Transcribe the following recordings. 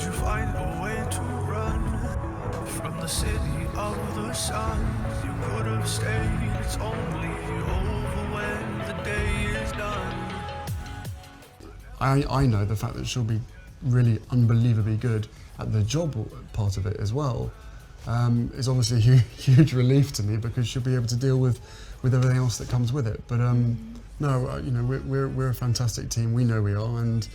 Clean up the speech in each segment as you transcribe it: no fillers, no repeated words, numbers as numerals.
did you find a way to run from the city of the sun? You could have stayed, it's only over when the day is done. I know the fact that she'll be really unbelievably good at the job part of it as well is obviously a huge relief to me, because she'll be able to deal with everything else that comes with it. But no, you know, we're a fantastic team. We know we are, and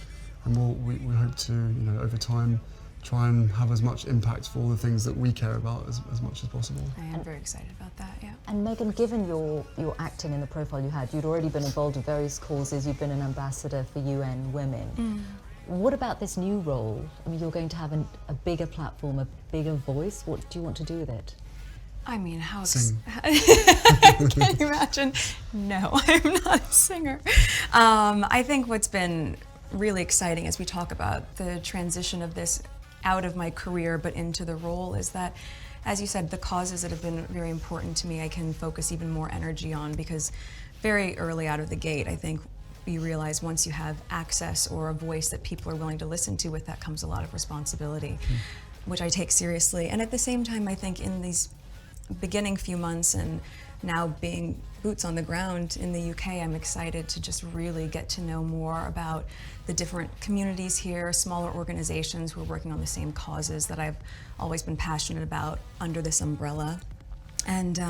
we hope to, you know, over time try and have as much impact for all the things that we care about as much as possible. I am very excited about that, yeah. And Meghan, given your acting and the profile you had, you'd already been involved in various causes, you've been an ambassador for UN Women. What about this new role? I mean, you're going to have a bigger platform, a bigger voice. What do you want to do with it? I mean, how... Sing. Can you imagine? No, I'm not a singer. I think what's been really exciting as we talk about the transition of this out of my career but into the role is that, as you said, the causes that have been very important to me I can focus even more energy on, because very early out of the gate, I think you realize once you have access or a voice that people are willing to listen to, with that comes a lot of responsibility, which I take seriously. And at the same time, I think in these beginning few months and now being boots on the ground in the UK, I'm excited to just really get to know more about the different communities here, smaller organizations who are working on the same causes that I've always been passionate about under this umbrella. And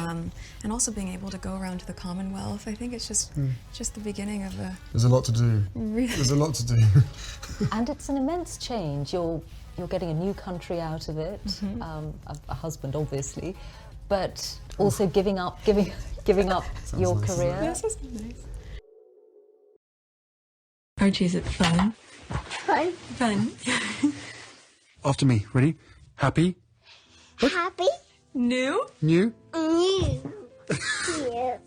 also being able to go around to the Commonwealth. I think it's just the beginning of a... There's a lot to do. Really? There's a lot to do. And it's an immense change. You're getting a new country out of it, a husband obviously, but also giving up your nice. career. This is nice. Archie, is it fun? Fun. Fun. After me, ready? Happy? Happy. New? New? New. Yeah.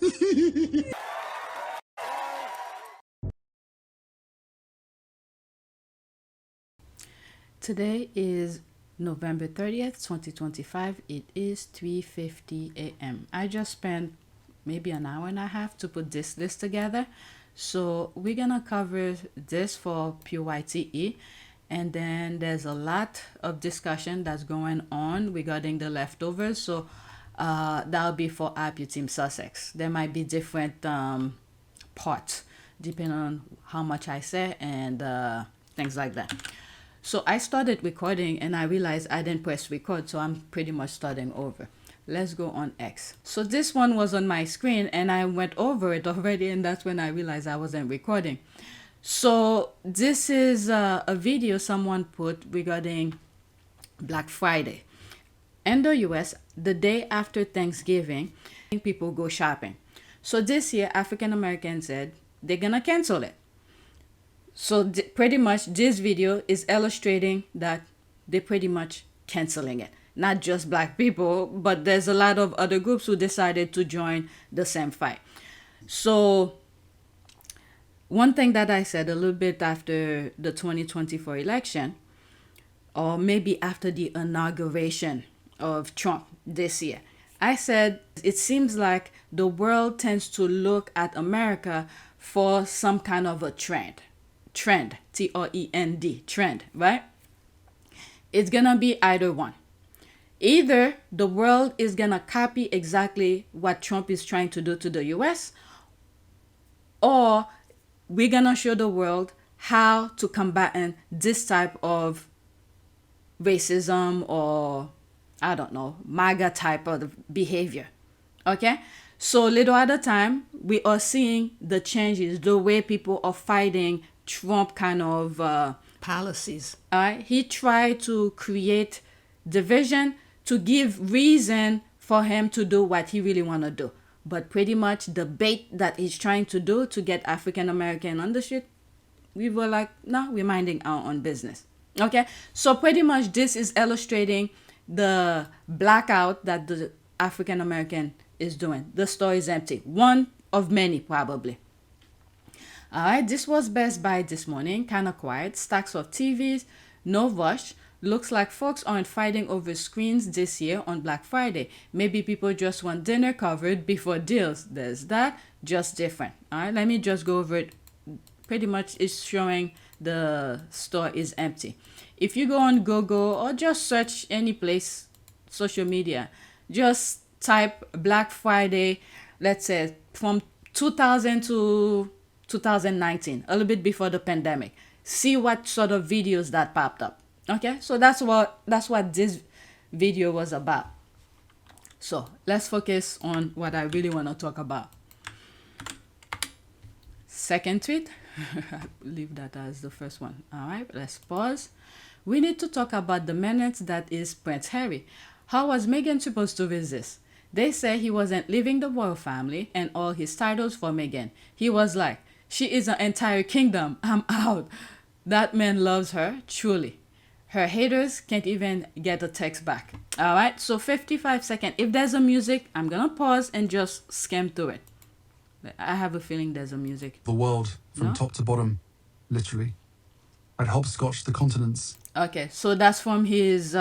Today is November 30th, 2025. It is 3:50 a.m. I just spent maybe an hour and a half to put this list together. So we're gonna cover this for PYTE, and then there's a lot of discussion that's going on regarding the leftovers. So that'll be for Apu Team Sussex. There might be different parts depending on how much I say and things like that. So I started recording and I realized I didn't press record, so I'm pretty much starting over. Let's go on X. So this one was on my screen and I went over it already, and that's when I realized I wasn't recording. So this is a video someone put regarding Black Friday. In the US, the day after Thanksgiving, people go shopping. So this year, African Americans said they're gonna cancel it. So pretty much this video is illustrating that they're pretty much canceling it. Not just Black people, but there's a lot of other groups who decided to join the same fight. So one thing that I said a little bit after the 2024 election, or maybe after the inauguration of Trump this year, I said it seems like the world tends to look at America for some kind of a trend, T-R-E-N-D, trend, right? It's gonna be either one. Either the world is gonna copy exactly what Trump is trying to do to the US, or we're gonna show the world how to combat this type of racism, or I don't know, MAGA type of behavior. Okay, so little at a time we are seeing the changes, the way people are fighting Trump kind of policies. All right, he tried to create division to give reason for him to do what he really want to do. But pretty much the bait that he's trying to do to get African American on the shit, we were like, no, we're minding our own business. Okay, so pretty much this is illustrating the blackout that the African American is doing. The store is empty. One of many, probably. All right, this was Best Buy this morning, kind of quiet. Stacks of TVs, no rush. Looks like folks aren't fighting over screens this year on Black Friday. Maybe people just want dinner covered before deals. There's that, just different. All right, let me just go over it. Pretty much it's showing the store is empty. If you go on Google or just search any place, social media, just type Black Friday, let's say from 2000 to 2019, a little bit before the pandemic. See what sort of videos that popped up. Okay, so that's what this video was about. So let's focus on what I really want to talk about. Second tweet. Leave that as the first one. All right, let's pause. We need to talk about the menace that is Prince Harry. How was Meghan supposed to resist? They say he wasn't leaving the royal family and all his titles for Meghan. He was like, she is an entire kingdom. I'm out. That man loves her, truly. Her haters can't even get a text back. All right, so 55 seconds. If there's a music, I'm going to pause and just skim through it. I have a feeling there's a music. The world from top to bottom, literally. I'd hopscotch the continents. Okay, so that's from his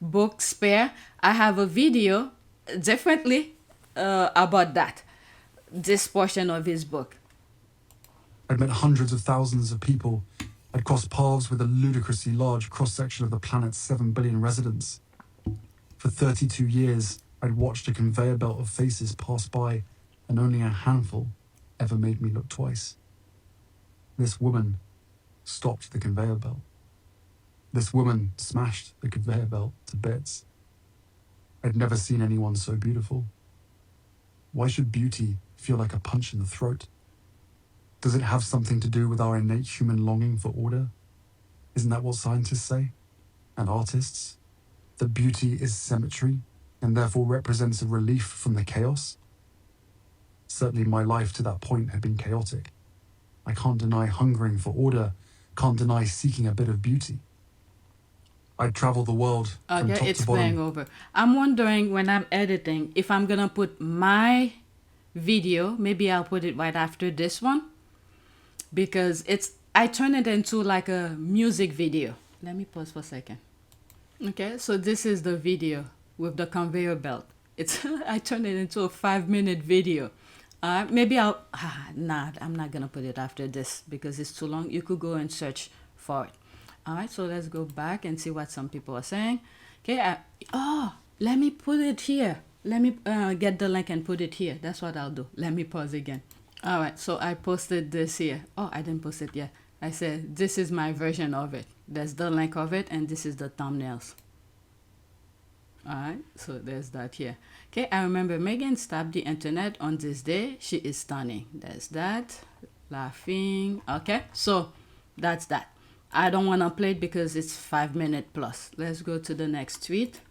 book Spare. I have a video differently about that, this portion of his book. I'd met hundreds of thousands of people. I'd crossed paths with a ludicrously large cross-section of the planet's 7 billion residents. For 32 years, I'd watched a conveyor belt of faces pass by, and only a handful ever made me look twice. This woman stopped the conveyor belt. This woman smashed the conveyor belt to bits. I'd never seen anyone so beautiful. Why should beauty feel like a punch in the throat? Does it have something to do with our innate human longing for order? Isn't that what scientists say? And artists? That beauty is symmetry and therefore represents a relief from the chaos? Certainly my life to that point had been chaotic. I can't deny hungering for order, can't deny seeking a bit of beauty. I'd travel the world from top it's to bottom. playing over. I'm wondering when I'm editing if I'm gonna put my video, maybe I'll put it right after this one, because I turn it into like a music video. Let me pause for a second. Okay, so this is the video with the conveyor belt. I turn it into a 5-minute video. Maybe I'm not gonna put it after this because it's too long. You could go and search for it. All right, so let's go back and see what some people are saying. Okay, let me put it here. Let me get the link and put it here. That's what I'll do. Let me pause again. All right, so I posted this here. Oh, I didn't post it yet. I said, this is my version of it. There's the link of it, and this is the thumbnails. All right, so there's that here. Okay, I remember Meghan stopped the internet on this day. She is stunning. There's that. Laughing. Okay, so that's that. I don't want to play it because it's 5 minutes plus. Let's go to the next tweet.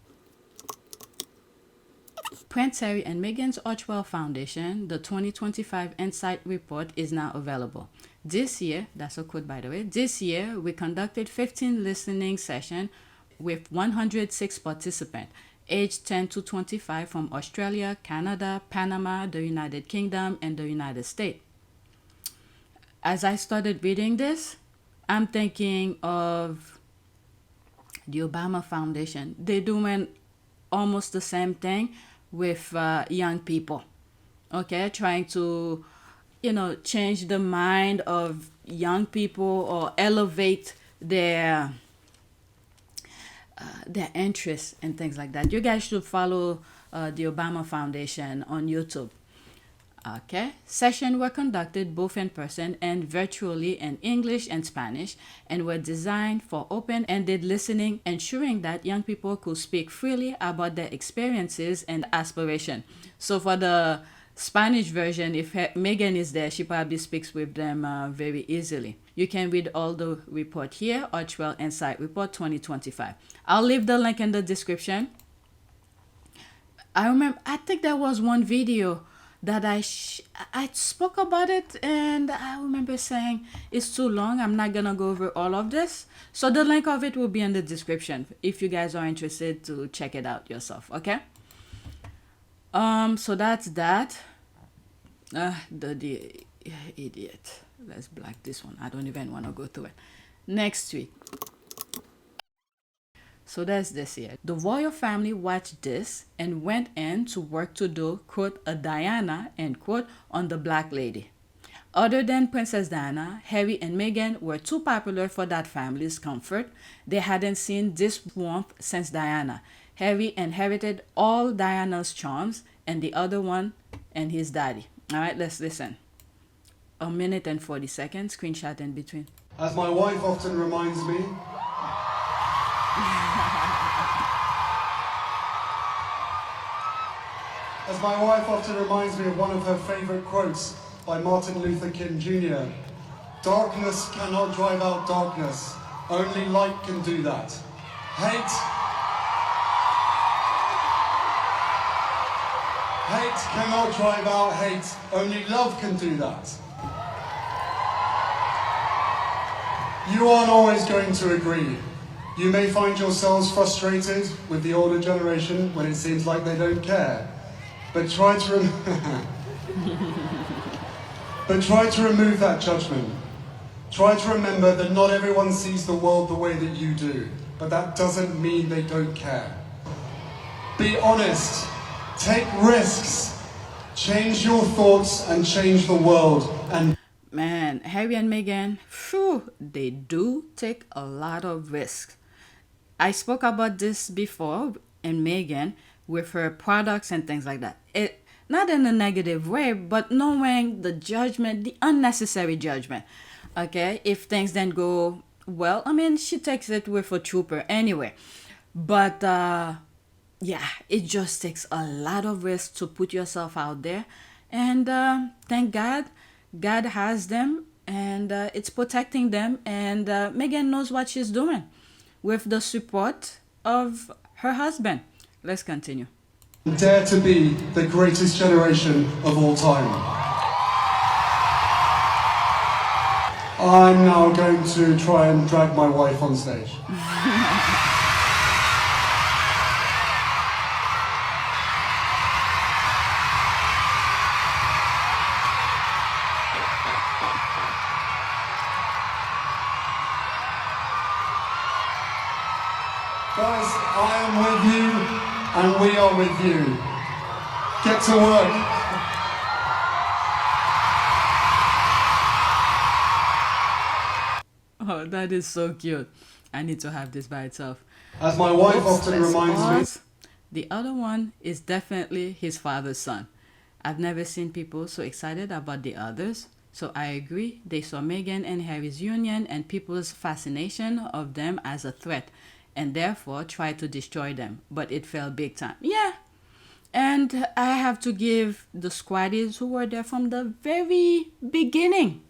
Prince Harry and Meghan's Archewell Foundation, the 2025 Insight Report is now available. This year, that's a quote by the way, this year we conducted 15 listening sessions with 106 participants, aged 10 to 25 from Australia, Canada, Panama, the United Kingdom, and the United States. As I started reading this, I'm thinking of the Obama Foundation. They're doing almost the same thing with young people, okay? Trying to, change the mind of young people or elevate their interests and things like that. You guys should follow the Obama Foundation on YouTube. Okay, sessions were conducted both in person and virtually in English and Spanish and were designed for open-ended listening, ensuring that young people could speak freely about their experiences and aspirations. So for the Spanish version, if Meghan is there, she probably speaks with them very easily. You can read all the report here, Archewell Insight Report 2025. I'll leave the link in the description. I think there was one video that I spoke about it, and I remember saying it's too long. I'm not gonna go over all of this. So the link of it will be in the description if you guys are interested to check it out yourself, okay? So that's that. The idiot. Let's black this one. I don't even want to go through it. Next week. So there's this here. The royal family watched this and went in to work to do, quote, a Diana, end quote, on the black lady. Other than Princess Diana, Harry and Meghan were too popular for that family's comfort. They hadn't seen this warmth since Diana. Harry inherited all Diana's charms, and the other one and his daddy. All right, let's listen. 1 minute and 40 seconds, screenshot in between. As my wife often reminds me, of one of her favorite quotes by Martin Luther King Jr. Darkness cannot drive out darkness. Only light can do that. Hate cannot drive out hate. Only love can do that. You aren't always going to agree. You may find yourselves frustrated with the older generation when it seems like they don't care. But try to remove that judgment. Try to remember that not everyone sees the world the way that you do, but that doesn't mean they don't care. Be honest. Take risks. Change your thoughts and change the world. And Man, Harry and Meghan, they do take a lot of risks. I spoke about this before in Meghan with her products and things like that. Not in a negative way, but knowing the judgment, the unnecessary judgment. Okay, if things then go well, I mean, she takes it with a trooper anyway. But yeah, it just takes a lot of risk to put yourself out there. And thank God, God has them, and it's protecting them. And Meghan knows what she's doing with the support of her husband. Let's continue. dare to be the greatest generation of all time. I'm now going to try and drag my wife on stage. Guys, I am with you, and we are with you. Get to work. Oh, that is so cute. I need to have this by itself. As my wife Oops, often let's reminds pause. The other one is definitely his father's son. I've never seen people so excited about the others. So I agree. They saw Meghan and Harry's union and people's fascination of them as a threat, and therefore tried to destroy them. But it fell big time. Yeah. And I have to give the squaddies who were there from the very beginning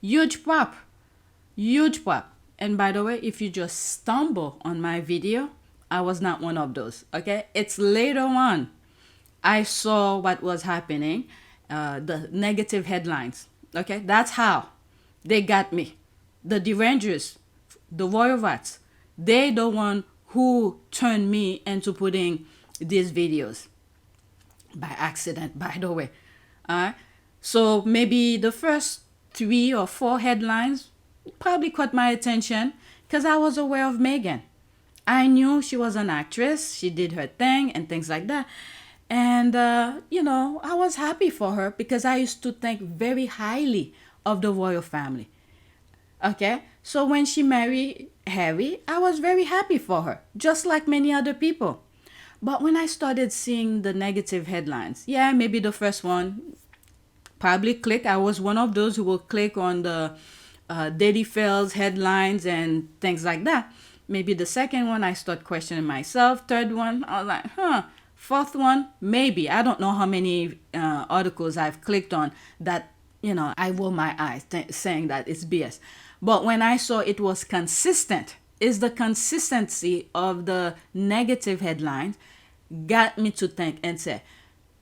huge prop. Huge prop. And by the way, if you just stumble on my video, I was not one of those. Okay? It's later on I saw what was happening, the negative headlines. Okay? That's how they got me. The derangers, the royal rats, they the one who turned me into putting these videos by accident, by the way. So maybe the first 3 or 4 headlines probably caught my attention because I was aware of Meghan. I knew she was an actress. She did her thing and things like that. And, you know, I was happy for her because I used to think very highly of the royal family. Okay? So when she married Harry, I was very happy for her, just like many other people. But when I started seeing the negative headlines, yeah, maybe the first one probably click. I was one of those who will click on the Daily Fails headlines and things like that. Maybe the second one, I start questioning myself. Third one, I was like, Fourth one, maybe. I don't know how many articles I've clicked on that, you know, I roll my eyes saying that it's BS. But when I saw it was consistent, is the consistency of the negative headlines got me to think and say,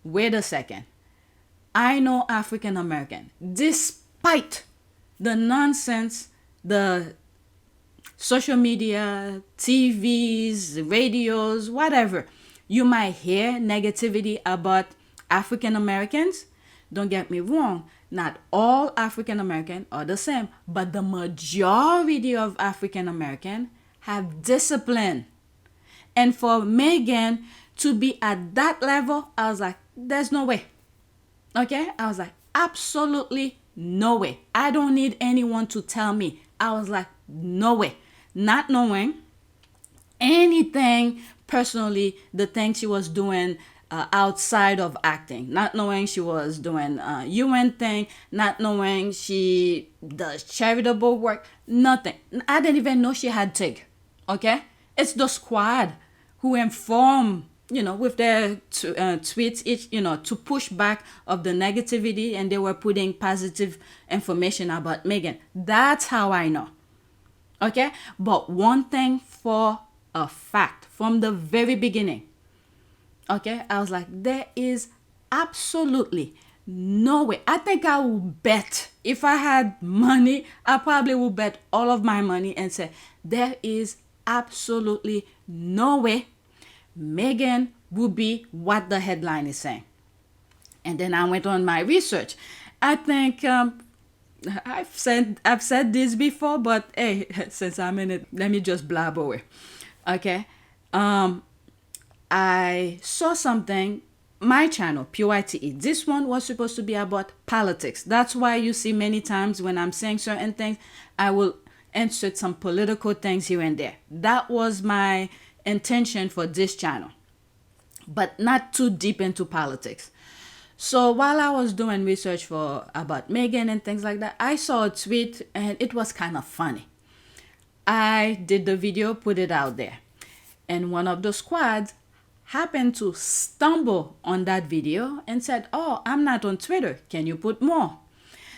wait a second. I know African American, despite the nonsense, the social media, TVs, radios, whatever, you might hear negativity about African Americans. Don't get me wrong. Not all African American are the same, but the majority of African American have discipline. And for Meghan to be at that level, I was like, there's no way. Okay? I was like, absolutely no way. I don't need anyone to tell me. I was like, no way. Not knowing anything personally, the things she was doing outside of acting, not knowing she was doing UN thing, not knowing she does charitable work, nothing. I didn't even know she had TIG. Okay, it's the squad who inform, with their tweets, each, to push back of the negativity, and they were putting positive information about Meghan. That's how I know. Okay, but one thing for a fact, from the very beginning, okay, I was like, there is absolutely no way. I think I would bet, if I had money, I probably would bet all of my money and say, there is absolutely no way Meghan would be what the headline is saying. And then I went on my research. I think I've said this before, but hey, since I'm in it, let me just blab away. Okay. I saw something, my channel, PYTE. This one was supposed to be about politics. That's why you see many times when I'm saying certain things, I will insert some political things here and there. That was my intention for this channel, but not too deep into politics. So while I was doing research about Meghan and things like that, I saw a tweet and it was kind of funny. I did the video, put it out there, and one of the squads happened to stumble on that video and said, oh, I'm not on Twitter, can you put more?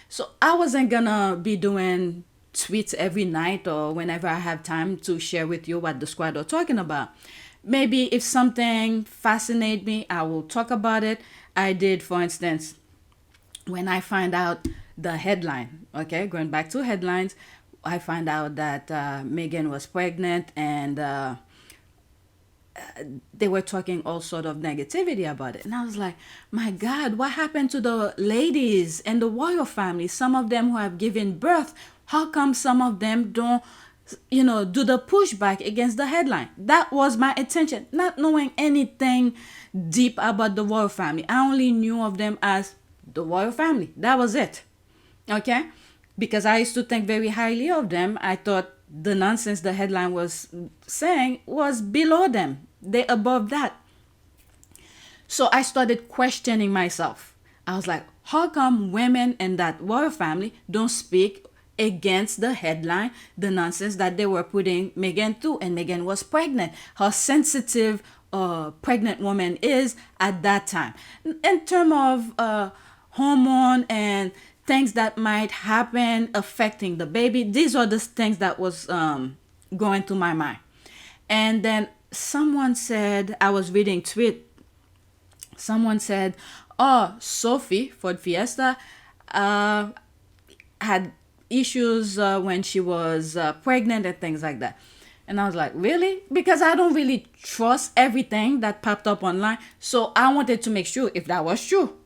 So I wasn't gonna be doing tweets every night or whenever I have time to share with you what the squad are talking about. Maybe if something fascinates me, I will talk about it. I did, for instance, when I find out the headline, okay, going back to headlines, I find out that Meghan was pregnant, and they were talking all sort of negativity about it. And I was like, my God, what happened to the ladies and the royal family? Some of them who have given birth, how come some of them don't, do the pushback against the headline? That was my intention, not knowing anything deep about the royal family. I only knew of them as the royal family. That was it. Okay? Because I used to think very highly of them. I thought the nonsense the headline was saying was below them. They're above that. So I started questioning myself. I was like, how come women in that royal family don't speak against the headline, the nonsense that they were putting Meghan through? And Meghan was pregnant. How sensitive a pregnant woman is at that time. In terms of hormone and things that might happen affecting the baby, these are the things that was going through my mind. And then someone said, I was reading tweet, someone said, oh, Sophie Ford Fiesta had issues when she was pregnant and things like that. And I was like, really? Because I don't really trust everything that popped up online. So I wanted to make sure if that was true.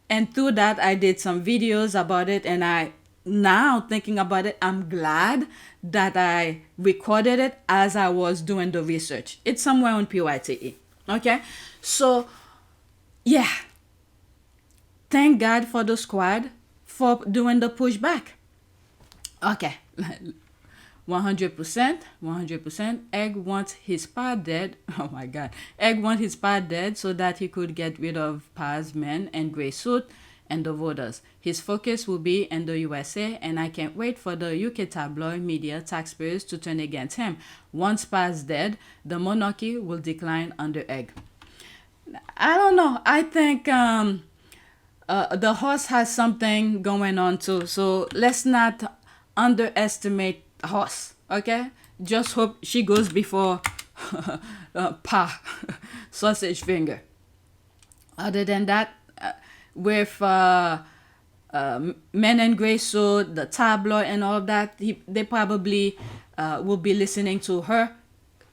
And through that, I did some videos about it. And now thinking about it, I'm glad that I recorded it as I was doing the research. It's somewhere on PYTE. Okay? So, yeah. Thank God for the squad for doing the pushback. Okay. 100%. Egg wants his pa dead. Oh my God. Egg wants his pa dead so that he could get rid of Pa's men and gray suit and the voters. His focus will be in the USA, and I can't wait for the UK tabloid media taxpayers to turn against him. Once Pa's dead, the monarchy will decline under Egg. I don't know. I think the horse has something going on too. So let's not underestimate horse, okay? Just hope she goes before Pa, sausage finger. Other than that, with Men in Grey Suit, the tabloid and all of that, they probably will be listening to her.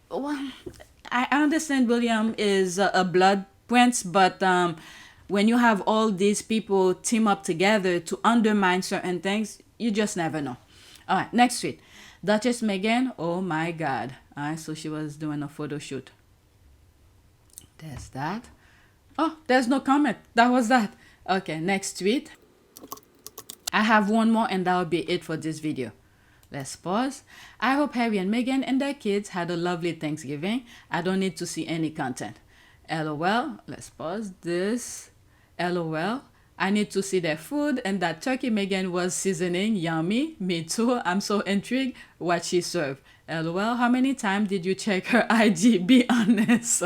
Well, I understand William is a blood prince, but when you have all these people team up together to undermine certain things, you just never know. All right, next tweet. Duchess Meghan, oh my God. All right, so she was doing a photo shoot. There's that. Oh, there's no comment. That was that. Okay, next tweet. I have one more and that will be it for this video. Let's pause. I hope Harry and Meghan and their kids had a lovely Thanksgiving. I don't need to see any content. LOL. Let's pause this. LOL. I need to see their food and that turkey Meghan was seasoning. Yummy. Me too. I'm so intrigued what she served. LOL. How many times did you check her IG? Be honest.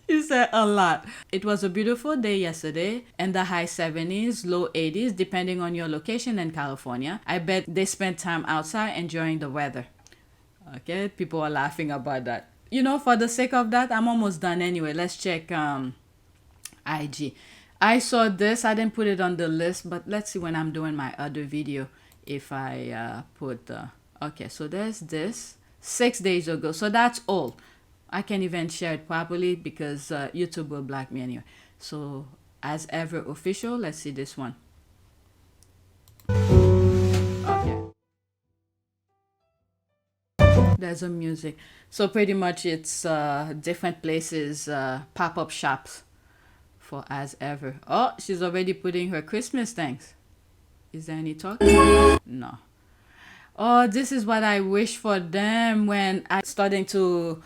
You said a lot. It was a beautiful day yesterday in the high 70s, low 80s, depending on your location in California. I bet they spent time outside enjoying the weather. Okay, people are laughing about that. You know, for the sake of that, I'm almost done anyway. Let's check IG. I saw this. I didn't put it on the list, but let's see when I'm doing my other video if I put... okay, so there's this 6 days ago. So that's all. I can't even share it properly because YouTube will block me anyway. So as ever official, let's see this one. Okay. There's a music. So pretty much it's different places, pop-up shops for as ever. Oh, she's already putting her Christmas things. Is there any talk? No. Oh, this is what I wish for them when I starting to...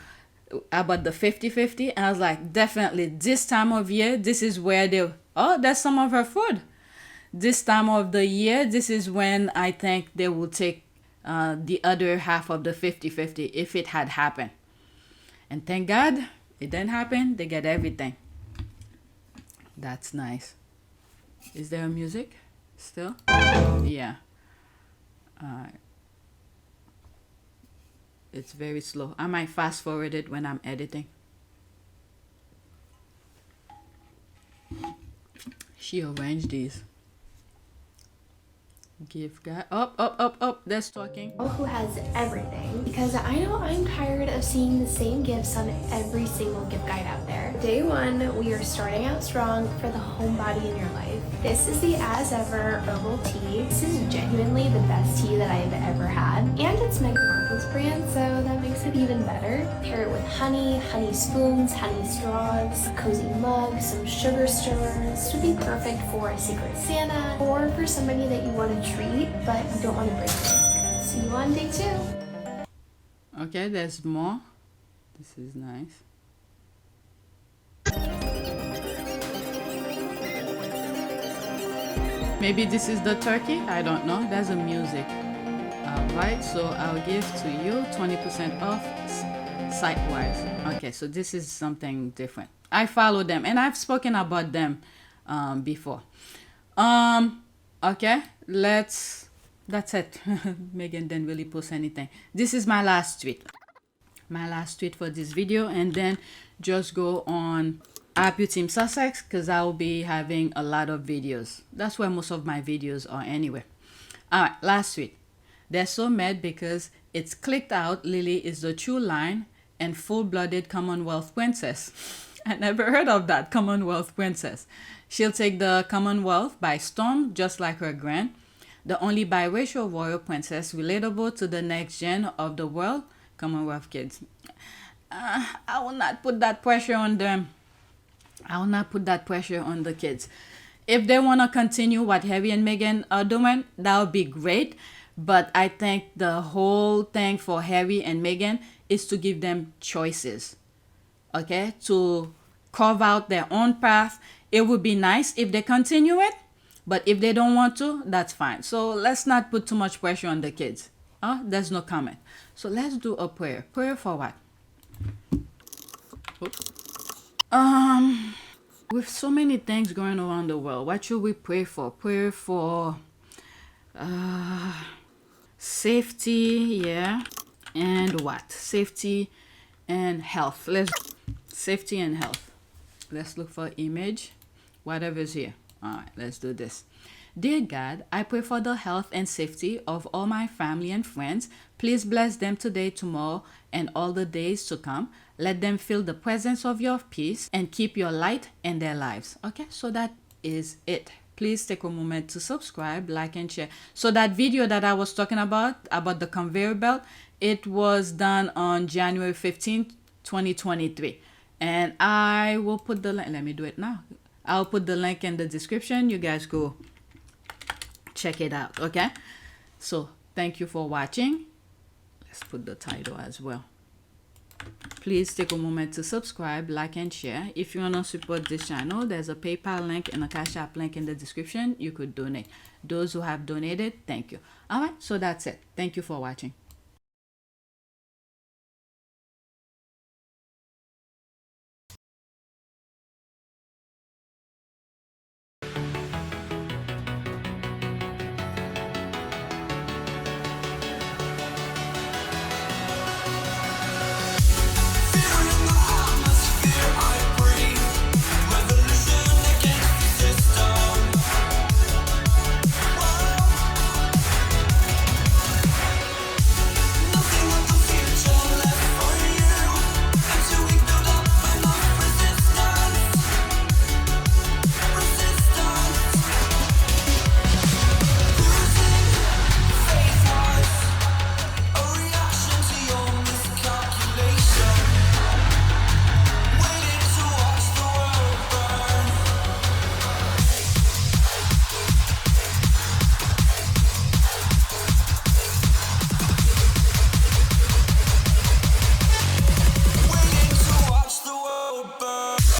about the 50-50, and I was like, definitely this time of year, this is where they... Oh, that's some of her food. This time of the year, this is when I think they will take the other half of the 50-50 if it had happened. And thank God it didn't happen. They get everything. That's nice. Is there music still? Yeah. It's very slow. I might fast forward it when I'm editing. She arranged these. Give God up. That's talking. Who has everything, because I know I'm tired of seeing the same gifts on every single gift guide out there. Day one, we are starting out strong for the homebody in your life. This is the As Ever herbal tea. This is genuinely the best tea that I have ever had, and it's Meghan Markle's brand, so that makes it even better. Pair it with honey, honey spoons, honey straws, a cozy mug, some sugar stirrers. This would be perfect for a Secret Santa or for somebody that you want to treat, but you don't want to break it. See you on day 2. Okay, there's more. This is nice. Maybe this is the turkey? I don't know. There's a music. Alright, so I'll give to you 20% off site-wise. Okay, so this is something different. I follow them and I've spoken about them before. Okay, that's it. Meghan didn't really post anything. This is my last tweet. My last tweet for this video, and then just go on Happy Team Sussex because I will be having a lot of videos. That's where most of my videos are anyway. Alright, last tweet. They're so mad because it's clicked out Lili is the true line and full-blooded Commonwealth princess. I never heard of that, Commonwealth princess. She'll take the Commonwealth by storm, just like her grand. The only biracial royal princess relatable to the next gen of the world, Commonwealth kids. I will not put that pressure on them. I will not put that pressure on the kids. If they want to continue what Harry and Meghan are doing, that would be great. But I think the whole thing for Harry and Meghan is to give them choices. Okay? To carve out their own path. It would be nice if they continue it. But if they don't want to, that's fine. So let's not put too much pressure on the kids. There's no comment. So let's do a prayer. Prayer for what? Oops. With so many things going around the world, what should we pray for? Pray for safety, yeah. And what? Safety and health. Safety and health. Let's look for image. Whatever's here. Alright, let's do this. Dear God, I pray for the health and safety of all my family and friends. Please bless them today, tomorrow, and all the days to come. Let them feel the presence of your peace and keep your light in their lives. Okay, so that is it. Please take a moment to subscribe, like, and share. So that video that I was talking about the conveyor belt, it was done on January 15th, 2023. And I will put the link. Let me do it now. I'll put the link in the description. You guys go check it out. Okay, so thank you for watching. Let's put the title as well. Please take a moment to subscribe, like, and share. If you want to support this channel, there's a PayPal link and a Cash App link in the description. You could donate. Those who have donated, thank you. All right, so that's it. Thank you for watching.